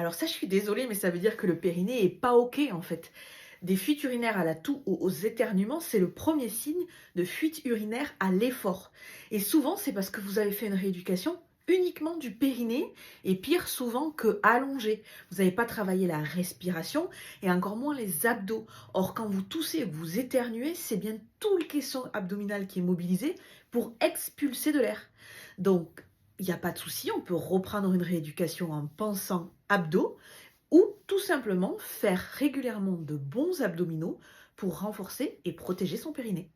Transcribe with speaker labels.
Speaker 1: Alors ça, je suis désolée, mais ça veut dire que le périnée est pas OK, en fait. Des fuites urinaires à la toux ou aux éternuements, c'est le premier signe de fuite urinaire à l'effort. Et souvent, c'est parce que vous avez fait une rééducation uniquement du périnée et pire souvent que allongé. Vous n'avez pas travaillé la respiration et encore moins les abdos. Or, quand vous toussez ou que vous éternuez, c'est bien tout le caisson abdominal qui est mobilisé pour expulser de l'air. Donc, il n'y a pas de souci, on peut reprendre une rééducation en pensant abdos ou tout simplement faire régulièrement de bons abdominaux pour renforcer et protéger son périnée.